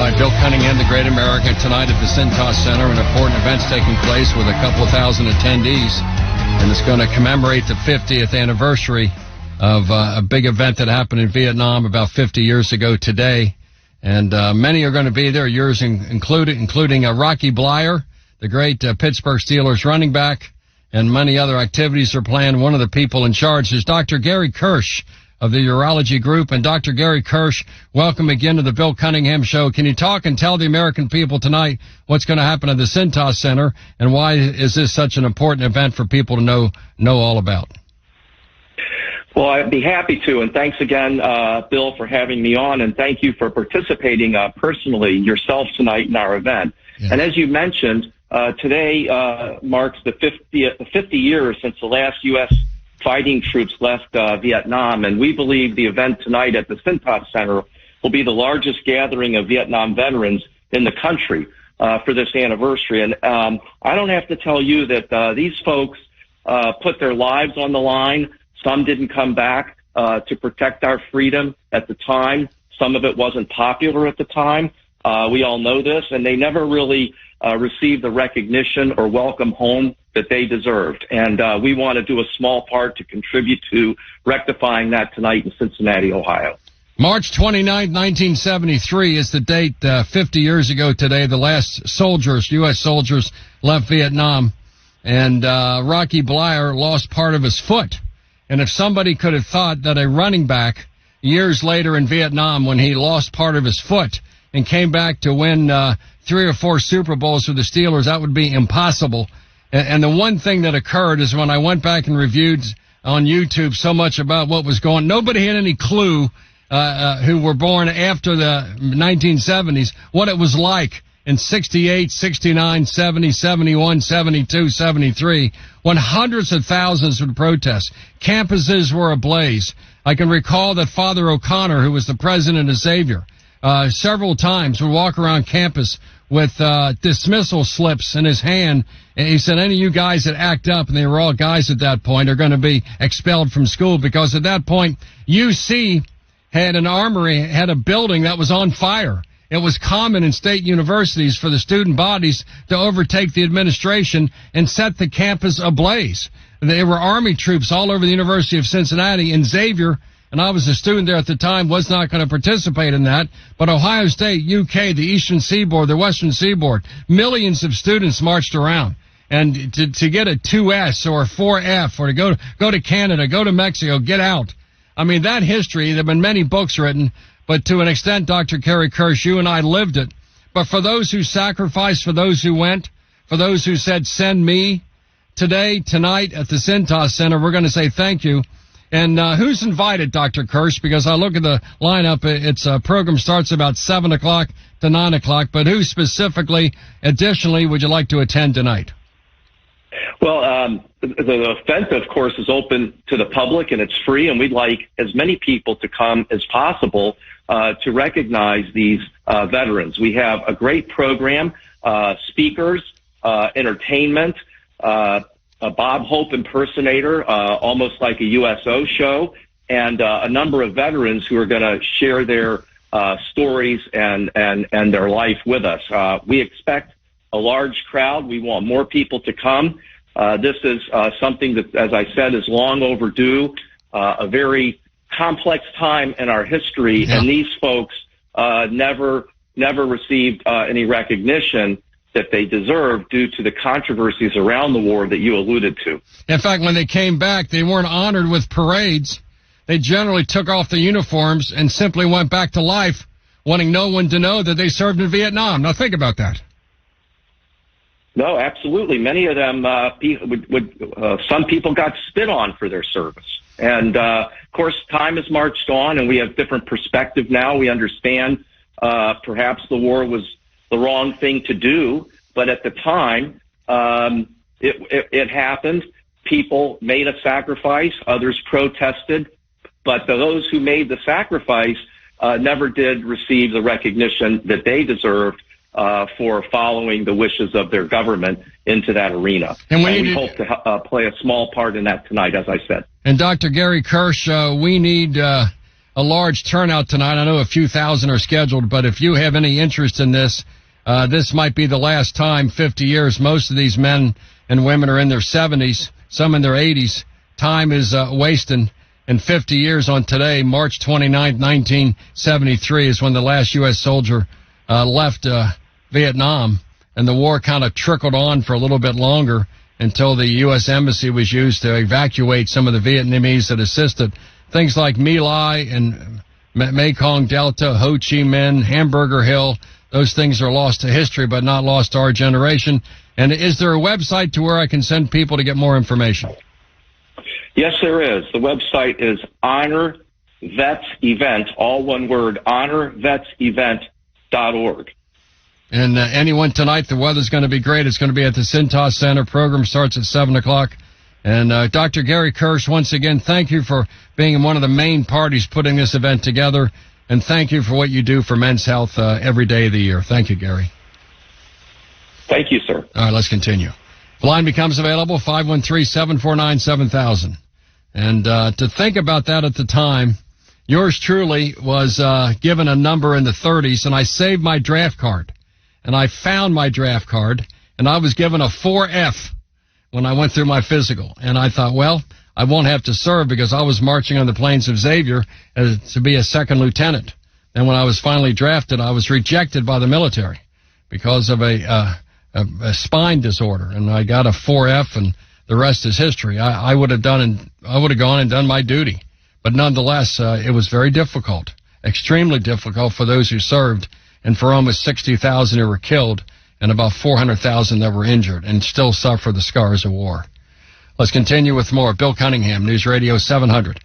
by Bill Cunningham, the Great American, tonight at the Cintas Center. An important event's taking place with a couple of thousand attendees, and it's going to commemorate the 50th anniversary of a big event that happened in Vietnam about 50 years ago today. And many are going to be there, yours including Rocky Bleier, the great Pittsburgh Steelers running back, and many other activities are planned. One of the people in charge is Dr. Gary Kirsh of the Urology Group. And Dr. Gary Kirsh, welcome again to the Bill Cunningham Show. Can you talk and tell the American people tonight what's going to happen at the Cintas Center, and why is this such an important event for people to know all about? Well, I'd be happy to, and thanks again, Bill, for having me on, and thank you for participating personally yourself tonight in our event. Yeah. And as you mentioned, today marks the 50 years since the last U.S. fighting troops left Vietnam, and we believe the event tonight at the Cintas Center will be the largest gathering of Vietnam veterans in the country for this anniversary. And I don't have to tell you that these folks put their lives on the line. Some didn't come back to protect our freedom at the time. Some of it wasn't popular at the time. We all know this, and they never really received the recognition or welcome home that they deserved. And we want to do a small part to contribute to rectifying that tonight in Cincinnati, Ohio. March 29, 1973 is the date. 50 years ago today, the last soldiers, U.S. soldiers, left Vietnam. And Rocky Bleier lost part of his foot. And if somebody could have thought that a running back years later in Vietnam, when he lost part of his foot and came back to win 3 or 4 Super Bowls for the Steelers, that would be impossible. And the one thing that occurred is when I went back and reviewed on YouTube so much about what was going on, nobody had any clue who were born after the 1970s what it was like in 68, 69, 70, 71, 72, 73, when hundreds of thousands would protest. Campuses were ablaze. I can recall that Father O'Connor, who was the president of Xavier, several times would walk around campus with dismissal slips in his hand, and he said, any of you guys that act up, and they were all guys at that point, are going to be expelled from school, because at that point, UC had an armory, had a building that was on fire. It was common in state universities for the student bodies to overtake the administration and set the campus ablaze. There were Army troops all over the University of Cincinnati, and Xavier, and I was a student there at the time, was not going to participate in that. But Ohio State, UK, the Eastern Seaboard, the Western Seaboard, millions of students marched around. And to get a 2S or a 4F, or to go to Canada, go to Mexico, get out. I mean, that history, there have been many books written, but to an extent, Dr. Gary Kirsh, you and I lived it. But for those who sacrificed, for those who went, for those who said, send me, tonight at the Cintas Center, we're going to say thank you. And who's invited, Dr. Kirsh? Because I look at the lineup, its program starts about 7 o'clock to 9 o'clock. But who specifically, additionally, would you like to attend tonight? Well, the event, of course, is open to the public, and it's free, and we'd like as many people to come as possible to recognize these veterans. We have a great program, speakers, entertainment, a Bob Hope impersonator, almost like a USO show, and a number of veterans who are going to share their stories and their life with us. We expect a large crowd. We want more people to come. This is something that, as I said, is long overdue, a very complex time in our history, and these folks never received any recognition that they deserve due to the controversies around the war that you alluded to. In fact, when they came back, they weren't honored with parades. They generally took off the uniforms and simply went back to life, wanting no one to know that they served in Vietnam. Now think about that. No, absolutely. Many of them, some people got spit on for their service. And, of course, time has marched on, and we have different perspective now. We understand perhaps the war was the wrong thing to do, but at the time, it happened. People made a sacrifice. Others protested. But those who made the sacrifice never did receive the recognition that they deserved for following the wishes of their government into that arena. And we hope to play a small part in that tonight, as I said. And Dr. Gary Kirsh, we need a large turnout tonight. I know a few thousand are scheduled, but if you have any interest in this, this might be the last time, 50 years. Most of these men and women are in their 70s, some in their 80s. Time is wasting. And 50 years on today, March 29th, 1973, is when the last U.S. soldier left Vietnam. And the war kind of trickled on for a little bit longer until the U.S. Embassy was used to evacuate some of the Vietnamese that assisted. Things like My Lai and Mekong Delta, Ho Chi Minh, Hamburger Hill, those things are lost to history, but not lost to our generation. And is there a website to where I can send people to get more information? Yes, there is. The website is Honor Vets Event, all one word, honorvetsevent.org. And anyone tonight, the weather's going to be great. It's going to be at the Cintas Center. Program starts at 7 o'clock. And Dr. Gary Kirsh, once again, thank you for being one of the main parties putting this event together. And thank you for what you do for men's health every day of the year. Thank you, Gary. Thank you, sir. All right, let's continue. The line becomes available, 513-749-7000. And to think about that at the time, yours truly was given a number in the 30s, and I saved my draft card. And I found my draft card, and I was given a 4F when I went through my physical. And I thought, well, I won't have to serve because I was marching on the plains of Xavier to be a second lieutenant. And when I was finally drafted, I was rejected by the military because of a spine disorder, and I got a 4F, and the rest is history. I would have gone and done my duty, but nonetheless, it was very difficult, extremely difficult for those who served, and for almost 60,000 who were killed, and about 400,000 that were injured and still suffer the scars of war. Let's continue with more. Bill Cunningham, News Radio 700